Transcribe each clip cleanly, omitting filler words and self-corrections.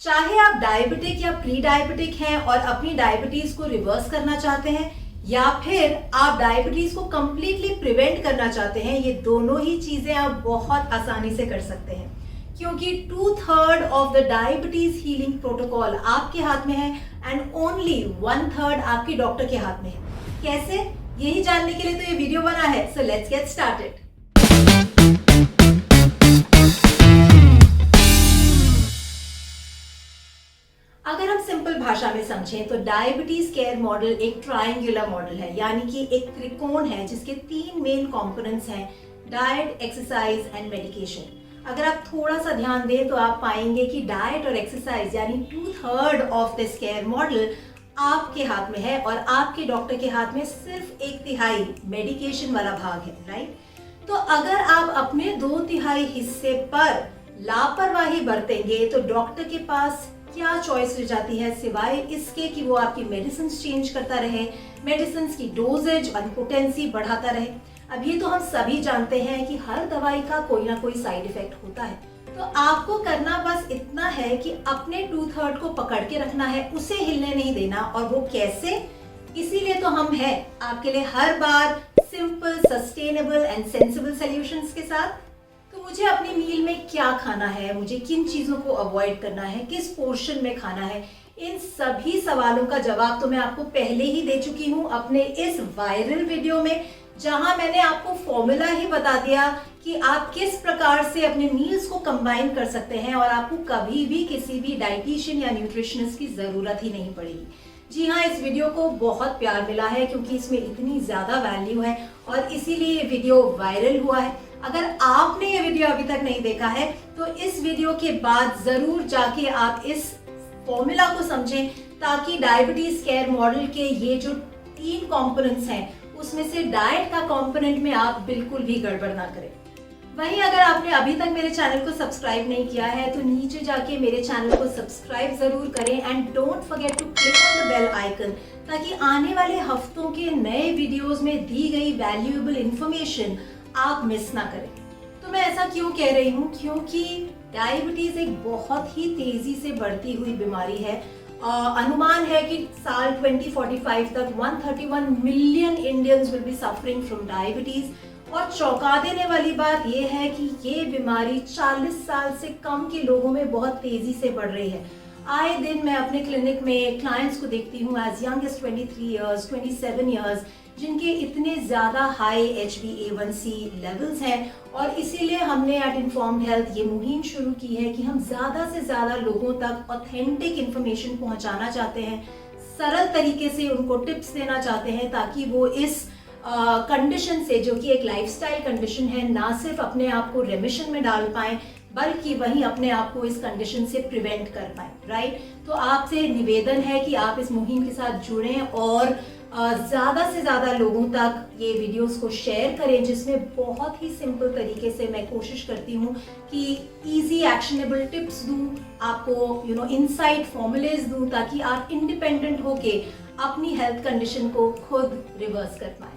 चाहे आप डायबिटिक या प्री डायबिटिक हैं और अपनी डायबिटीज को रिवर्स करना चाहते हैं या फिर आप डायबिटीज को कंप्लीटली प्रिवेंट करना चाहते हैं, ये दोनों ही चीजें आप बहुत आसानी से कर सकते हैं क्योंकि 2/3 of the diabetes healing protocol आपके हाथ में है एंड ओनली 1/3 आपके डॉक्टर के हाथ में है। कैसे, यही जानने के लिए तो ये वीडियो बना है। So let's get started. अगर हम सिंपल भाषा में समझें तो डायबिटीज केयर मॉडल एक ट्रायंगुलर मॉडल है, यानी कि एक त्रिकोण है जिसके 3 मेन कंपोनेंट्स हैं, डाइट, एक्सरसाइज एंड मेडिकेशन। अगर आप थोड़ा सा ध्यान दें तो आप पाएंगे कि डाइट और एक्सरसाइज यानी 2/3 ऑफ दिस केयर मॉडल आपके हाथ में है और आपके डॉक्टर के हाथ में सिर्फ 1/3 मेडिकेशन वाला भाग है, राइट। तो अगर आप अपने 2/3 हिस्से पर लापरवाही बरतेंगे तो डॉक्टर के पास क्या चॉइस रह जाती है सिवाय इसके कि वो आपकी मेडिसिन चेंज करता रहे, मेडिसिन की डोजेज और पोटेंसी बढ़ाता रहे। अब ये तो हम सभी जानते हैं कि हर दवाई का कोई ना कोई साइड इफेक्ट होता है, तो आपको करना बस इतना है कि अपने 2/3 को पकड़ के रखना है, उसे हिलने नहीं देना। और वो कैसे? इसीलिए तो हम हैं आपके लिए हर बार simple, sustainable and sensible solutions के साथ। तो मुझे अपनी मील में क्या खाना है, मुझे किन चीजों को अवॉइड करना है, किस पोर्शन में खाना है, इन सभी सवालों का जवाब तो मैं आपको पहले ही दे चुकी हूँ अपने इस वायरल वीडियो में, जहां मैंने आपको फॉर्मूला ही बता दिया कि आप किस प्रकार से अपने मील्स को कंबाइन कर सकते हैं और आपको कभी भी किसी भी डाइटिशियन या न्यूट्रिशनिस्ट की जरूरत ही नहीं पड़ेगी। जी हाँ, इस वीडियो को बहुत प्यार मिला है क्योंकि इसमें इतनी ज्यादा वैल्यू है और इसीलिए ये वीडियो वायरल हुआ है। अगर आपने ये वीडियो अभी तक नहीं देखा है तो इस वीडियो के बाद जरूर जाके आप इस फॉर्मूला को समझें ताकि डायबिटीज केयर मॉडल के ये जो 3 कंपोनेंट्स हैं उसमें से डाइट का कंपोनेंट में आप बिल्कुल भी गड़बड़ ना करें। वहीं अगर आपने अभी तक मेरे चैनल को सब्सक्राइब नहीं किया है तो नीचे जाके मेरे चैनल को सब्सक्राइब जरूर करें and don't forget to click on the bell icon ताकि आने वाले हफ्तों के नए वीडियोस में दी गई वैल्यूएबल इंफॉर्मेशन आप मिस ना करें। तो मैं ऐसा क्यों कह रही हूँ? क्योंकि डायबिटीज एक बहुत ही तेजी से बढ़ती हुई बीमारी है। अनुमान है कि साल 2045 तक 131 million Indians will be suffering from diabetes. और चौंका देने वाली बात यह है कि ये बीमारी 40 साल से कम के लोगों में बहुत तेजी से बढ़ रही है। आए दिन मैं अपने क्लिनिक में क्लाइंट्स को देखती हूँ as young as 23 years, 27 years, जिनके इतने ज्यादा हाई HbA1c लेवल्स हैं। और इसीलिए हमने एट इन्फॉर्म्ड हेल्थ ये मुहिम शुरू की है कि हम ज्यादा से ज्यादा लोगों तक ऑथेंटिक इंफॉर्मेशन पहुंचाना चाहते हैं, सरल तरीके से उनको टिप्स देना चाहते हैं ताकि वो इस कंडीशन से, जो कि एक लाइफस्टाइल कंडीशन है, ना सिर्फ अपने आप को रेमिशन में डाल पाएं बल्कि वहीं अपने आप को इस कंडीशन से प्रिवेंट कर पाएं, राइट। तो आपसे निवेदन है कि आप इस मुहिम के साथ जुड़ें और ज़्यादा से ज़्यादा लोगों तक ये वीडियोस को शेयर करें, जिसमें बहुत ही सिंपल तरीके से मैं कोशिश करती हूँ कि इजी एक्शनेबल टिप्स दूँ आपको, इनसाइट फॉर्मूलेज दूँ ताकि आप इंडिपेंडेंट होके अपनी हेल्थ कंडीशन को खुद रिवर्स कर पाएं।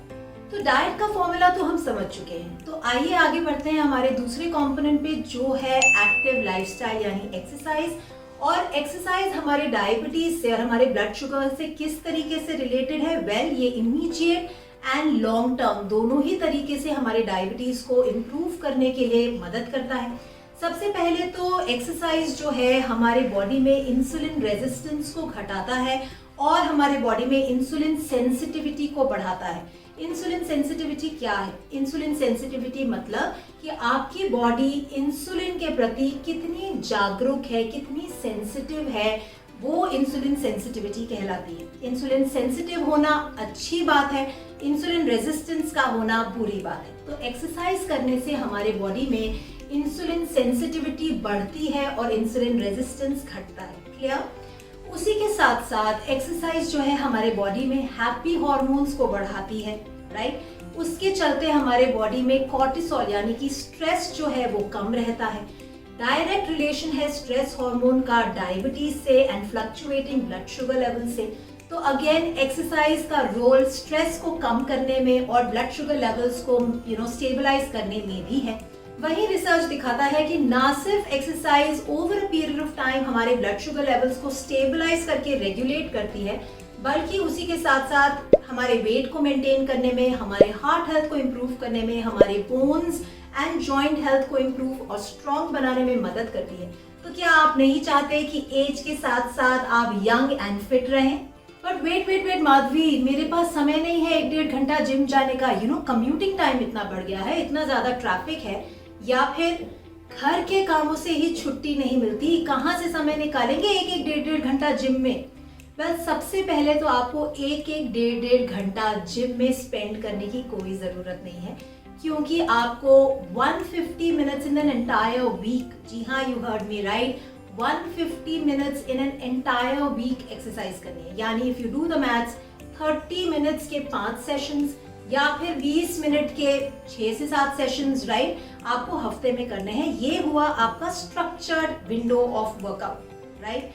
तो डाइट का फॉर्मूला तो हम समझ चुके हैं, तो आइए आगे बढ़ते हैं हमारे दूसरे कंपोनेंट पे जो है एक्टिव लाइफस्टाइल यानी एक्सरसाइज। और एक्सरसाइज हमारे डायबिटीज से और हमारे ब्लड शुगर से किस तरीके से रिलेटेड है? वेल, ये इमीडिएट एंड लॉन्ग टर्म दोनों ही तरीके से हमारे डायबिटीज को इम्प्रूव करने के लिए मदद करता है। सबसे पहले तो एक्सरसाइज जो है हमारे बॉडी में इंसुलिन रेजिस्टेंस को घटाता है और हमारे बॉडी में इंसुलिन सेंसिटिविटी को बढ़ाता है। इंसुलिन सेंसिटिविटी क्या है? इंसुलिन सेंसिटिविटी मतलब कि आपकी बॉडी इंसुलिन के प्रति कितनी जागरूक है, कितनी सेंसिटिव है, वो इंसुलिन सेंसिटिविटी कहलाती है। इंसुलिन सेंसिटिव होना अच्छी बात है, इंसुलिन रेजिस्टेंस का होना बुरी बात है। तो एक्सरसाइज करने से हमारे बॉडी में इंसुलिन सेंसिटिविटी बढ़ती है और इंसुलिन रेजिस्टेंस घटता है। क्लियर? उसी के साथ साथ एक्सरसाइज जो है हमारे बॉडी में हैप्पी हॉर्मोन्स को बढ़ाती है, राइट। उसके चलते हमारे बॉडी में कॉर्टिसोल यानी कि स्ट्रेस जो है वो कम रहता है। डायरेक्ट रिलेशन है स्ट्रेस हार्मोन का डायबिटीज से and fluctuating blood sugar level से। तो अगेन एक्सरसाइज का रोल स्ट्रेस को कम करने में और ब्लड शुगर लेवल्स को स्टेबलाइज करने में भी है। वही रिसर्च दिखाता है कि ना सिर्फ exercise over a period of time हमारे ब्लड शुगर लेवल्स को स्टेबलाइज करके रेगुलेट करती है, बल्कि उसी के साथ साथ हमारे वेट को मेंटेन करने में, हमारे हार्ट हेल्थ को इम्प्रूव करने में, हमारे बोन्स एंड जॉइंट हेल्थ को इम्प्रूव और स्ट्रॉन्ग बनाने में मदद करती है। तो क्या आप नहीं चाहते कि एज के साथ साथ आप यंग एंड फिट रहें? बट वेट माधवी, मेरे पास समय नहीं है 1-1.5 घंटा जिम जाने का। कम्यूटिंग टाइम इतना बढ़ गया है, इतना ज्यादा ट्रैफिक है, या फिर घर के कामों से ही छुट्टी नहीं मिलती, कहाँ से समय निकालेंगे 1-1, 1.5 घंटा जिम में? सबसे पहले तो आपको 1-1, 1.5 घंटा जिम में स्पेंड करने की कोई जरूरत नहीं है, क्योंकि आपको 150 minutes in an entire week, जी हाँ, you heard me right, 150 minutes in an entire week exercise करनी है। यानी if you do the maths, 30 minutes के 5 सेशंस या फिर 20 मिनट के 6 से 7 सेशंस, राइट, आपको हफ्ते में करने हैं। ये हुआ आपका structured window of workout, right.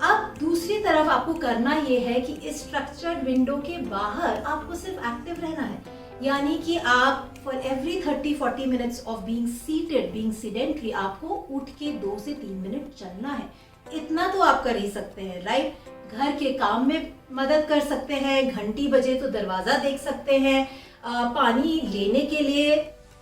अब दूसरी तरफ आपको करना ये है कि इस स्ट्रक्चर्ड विंडो के बाहर आपको सिर्फ एक्टिव रहना है, यानी कि आप for every 30-40 minutes of being seated, being sedentary, आपको उठ के 2 से 3 मिनट चलना है। इतना तो आप कर ही सकते हैं, राइट। घर के काम में मदद कर सकते हैं, घंटी बजे तो दरवाजा देख सकते हैं, पानी लेने के लिए,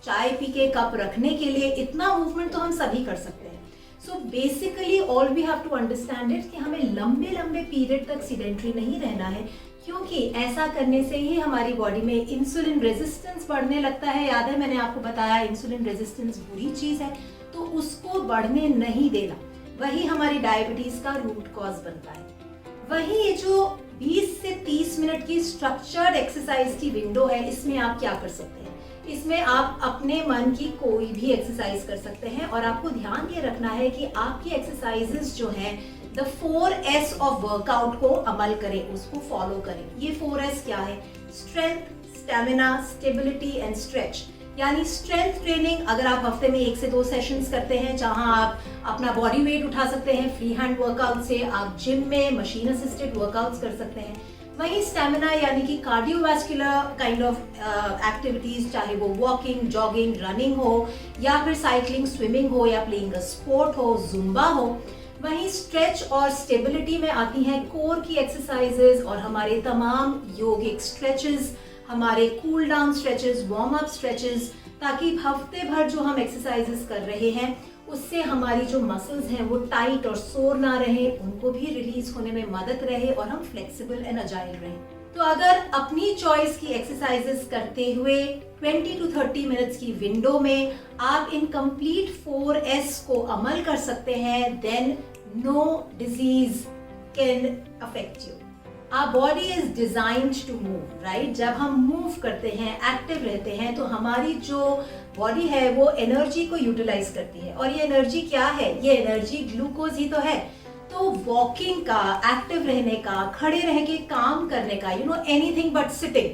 चाय पी के कप रखने के लिए, इतना मूवमेंट तो हम सभी कर सकते हैं। So basically all we have to understand it कि हमें लंबे लंबे पीरियड तक सीडेंटरी नहीं रहना है, क्योंकि ऐसा करने से ही हमारी बॉडी में इंसुलिन रेजिस्टेंस बढ़ने लगता है। याद है मैंने आपको बताया इंसुलिन रेजिस्टेंस बुरी चीज है, तो उसको बढ़ने नहीं देना, वही हमारी डायबिटीज का रूट कॉज बनता है। वही ये जो 20 से 30 मिनट की स्ट्रक्चर्ड एक्सरसाइज की विंडो है, इसमें आप क्या कर सकते हैं? इसमें आप अपने मन की कोई भी एक्सरसाइज कर सकते हैं, और आपको ध्यान ये रखना है कि आपकी एक्सरसाइजेस जो हैं द 4S ऑफ वर्कआउट को अमल करें, उसको फॉलो करें। ये 4S क्या है? Strength, stamina, stability and stretch. यानी स्ट्रेंथ ट्रेनिंग अगर आप हफ्ते में 1 से 2 सेशंस करते हैं, जहां आप अपना बॉडी वेट उठा सकते हैं फ्री हैंड वर्कआउट से, आप जिम में मशीन असिस्टेड वर्कआउट्स कर सकते हैं। वहीं स्टेमिना यानी कि कार्डियोवैस्कुलर काइंड ऑफ एक्टिविटीज, चाहे वो वॉकिंग, जॉगिंग, रनिंग हो, या फिर साइकिलिंग, स्विमिंग हो, या प्लेइंग अ स्पोर्ट हो, जुम्बा हो। वहीं स्ट्रेच और स्टेबिलिटी में आती हैं कोर की एक्सरसाइजेज और हमारे तमाम योगिक स्ट्रेचेस, हमारे cool down stretches, warm up stretches, ताकि हफ्ते भर जो हम एक्सरसाइजेस कर रहे हैं उससे हमारी जो मसल्स हैं वो टाइट और सोर ना रहे, उनको भी रिलीज होने में मदद रहे और हम फ्लेक्सिबल एंड अजाइल रहें। तो अगर अपनी चॉइस की एक्सरसाइजेस करते हुए 20 to 30 मिनट्स की विंडो में आप इन कंप्लीट 4S को अमल कर सकते हैं, then no disease can affect you. Our body is designed to move, right? जब हम मूव करते हैं, एक्टिव रहते हैं, तो हमारी जो बॉडी है वो एनर्जी को यूटिलाइज करती है, और ये एनर्जी क्या है? ये एनर्जी ग्लूकोज ही तो है। तो वॉकिंग का, एक्टिव रहने का, खड़े रह के काम करने का, anything but sitting,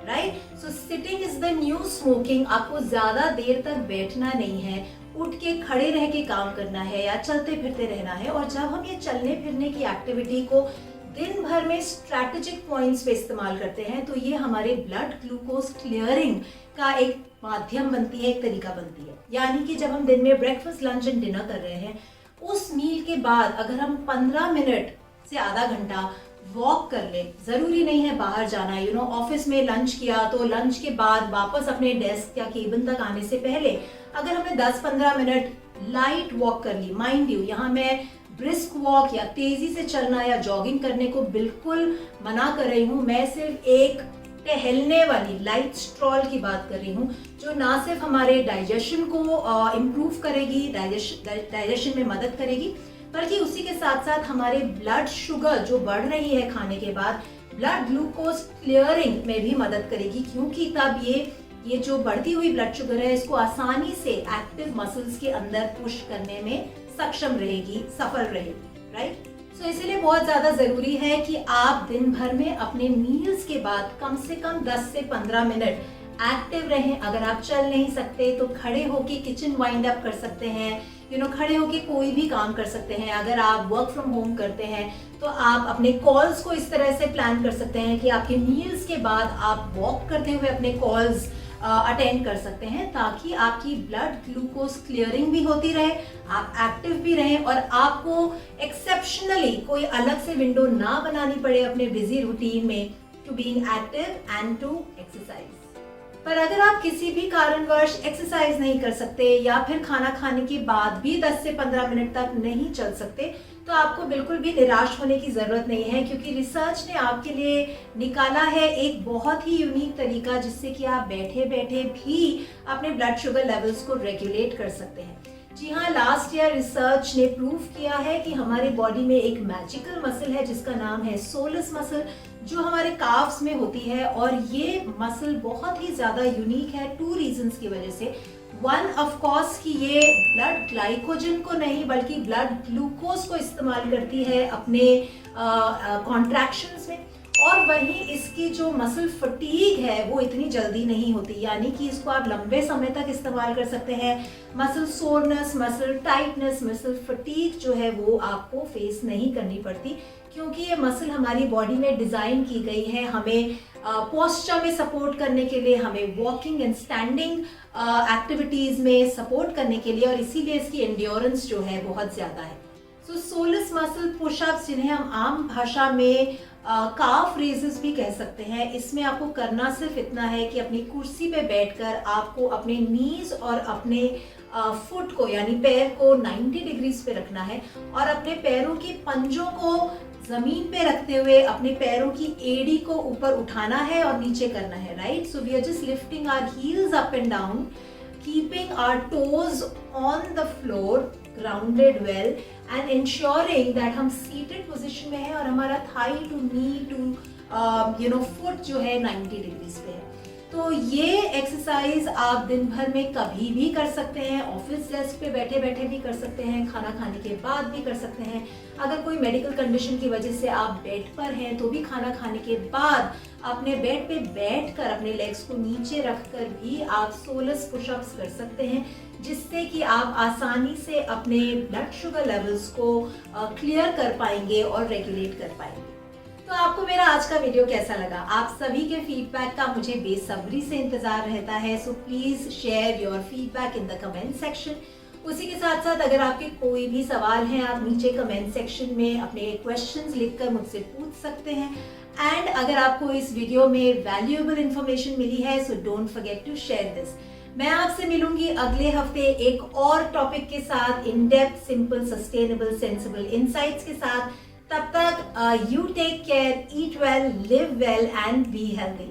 right? So sitting is the new smoking. आपको ज्यादा देर तक बैठना नहीं है, उठ के खड़े रह के काम करना है या चलते फिरते रहना है। और जब हम ये चलने फिरने की एक्टिविटी को दिन भर में स्ट्रैटेजिक पॉइंट्स पे इस्तेमाल करते हैं, तो ये हमारे ब्लड ग्लूकोज क्लियरिंग का एक माध्यम बनती है, एक तरीका बनती है। यानी कि जब हम दिन में ब्रेकफास्ट, लंच एंड डिनर कर रहे हैं, उस मील के बाद अगर हम 15 मिनट से आधा घंटा वॉक कर ले, जरूरी नहीं है बाहर जाना, ऑफिस में लंच किया तो लंच के बाद वापस अपने डेस्क या केबिन तक आने से पहले अगर हमने 10-15 मिनट लाइट वॉक कर ली, माइंड यू, यहाँ मैं ब्रिस्क वॉक या तेजी से चलना या जॉगिंग करने को बिल्कुल मना कर रही हूँ, मैं सिर्फ एक टहलने वाली लाइट स्ट्रॉल की बात कर रही हूँ, जो ना सिर्फ हमारे डाइजेशन को इम्प्रूव करेगी, डाइजेशन में मदद करेगी, बल्कि उसी के साथ साथ हमारे ब्लड शुगर जो बढ़ रही है खाने के बाद, ब्लड ग्लूकोज क्लियरिंग में भी मदद करेगी, क्योंकि तब ये जो बढ़ती हुई ब्लड शुगर है इसको आसानी से एक्टिव मसल्स के अंदर पुश करने में सक्षम रहेगी, सफल रहेगी, राइट? सो इसलिए बहुत ज्यादा जरूरी है कि आप दिन भर में अपने मील्स के बाद कम से कम 10 से 15 मिनट एक्टिव रहें। अगर आप चल नहीं सकते तो खड़े होके किचन वाइंड अप कर सकते हैं, खड़े होके कोई भी काम कर सकते हैं। अगर आप वर्क फ्रॉम होम करते हैं तो आप अपने कॉल्स को इस तरह से प्लान कर सकते हैं कि आपके मील्स के बाद आप वॉक करते हुए अपने कॉल्स अटेंड कर सकते हैं, ताकि आपकी ब्लड ग्लूकोज क्लियरिंग भी होती रहे, आप एक्टिव भी रहें और आपको एक्सेप्शनली कोई अलग से विंडो ना बनानी पड़े अपने बिजी रूटीन में to being active and to exercise. पर अगर आप किसी भी कारणवश एक्सरसाइज नहीं कर सकते या फिर खाना खाने के बाद भी 10 से 15 मिनट तक नहीं चल सकते, तो आपको बिल्कुल भी निराश होने की जरूरत नहीं है, क्योंकि रिसर्च ने आपके लिए निकाला है एक बहुत ही यूनिक तरीका, जिससे कि आप बैठे बैठे भी अपने ब्लड शुगर लेवल्स को रेगुलेट कर सकते हैं। जी हाँ, लास्ट ईयर रिसर्च ने प्रूव किया है कि हमारे बॉडी में एक मैजिकल मसल है जिसका नाम है सोलस मसल, जो हमारे काफ्स में होती है। और ये मसल बहुत ही ज्यादा यूनिक है 2 रीजंस की वजह से। वन ऑफ कोर्स कि ये ब्लड ग्लाइकोजन को नहीं बल्कि ब्लड ग्लूकोज को इस्तेमाल करती है अपने कॉन्ट्रैक्शंस में, और वहीं इसकी जो मसल फटीग है वो इतनी जल्दी नहीं होती, यानी कि इसको आप लंबे समय तक इस्तेमाल कर सकते हैं। Muscle soreness, muscle tightness, muscle fatigue जो है वो आपको फेस नहीं करनी पड़ती, क्योंकि ये मसल हमारी बॉडी में डिजाइन की गई है हमें पोस्चर में सपोर्ट करने के लिए, हमें वॉकिंग एंड स्टैंडिंग एक्टिविटीज में सपोर्ट करने के लिए, और इसीलिए इसकी एंड्योरेंस जो है बहुत ज्यादा है। सो सोलस मसल पुशअप्स, जिन्हें हम आम भाषा में काफ रेजेस भी कह सकते हैं, इसमें आपको करना सिर्फ इतना है कि अपनी कुर्सी पे बैठकर आपको अपने नीज और अपने फुट को यानी पैर को 90 डिग्रीज पे रखना है, और अपने पैरों के पंजों को जमीन पे रखते हुए अपने पैरों की एड़ी को ऊपर उठाना है और नीचे करना है, right. So we are just lifting our heels up and down, keeping our toes on the floor grounded well and ensuring that हम seated position में है और हमारा thigh to knee to foot जो है 90 डिग्रीज पे है। तो ये एक्सरसाइज आप दिन भर में कभी भी कर सकते हैं, ऑफिस डेस्क पे बैठे बैठे भी कर सकते हैं, खाना खाने के बाद भी कर सकते हैं। अगर कोई मेडिकल कंडीशन की वजह से आप बेड पर हैं तो भी खाना खाने के बाद अपने बेड पे बैठकर अपने लेग्स को नीचे रखकर भी आप सोलस पुशअप्स कर सकते हैं, जिससे कि आप आसानी से अपने ब्लड शुगर लेवल्स को क्लियर कर पाएंगे और रेगुलेट कर पाएंगे। तो आपको मेरा आज का वीडियो कैसा लगा? आप सभी के फीडबैक का मुझे बेसब्री से इंतजार रहता है, so please share your feedback in the comment section. उसी के साथ साथ अगर आपके कोई भी सवाल हैं, आप नीचे कमेंट सेक्शन में अपने क्वेश्चंस लिखकर मुझसे पूछ सकते हैं। एंड अगर आपको इस वीडियो में वैल्यूएबल इंफॉर्मेशन मिली है, so don't forget to share this. मैं आपसे मिलूंगी अगले हफ्ते एक और टॉपिक के साथ, in depth, simple, sustainable, sensible insights के साथ। तब तक you take care, eat well, live well and be healthy.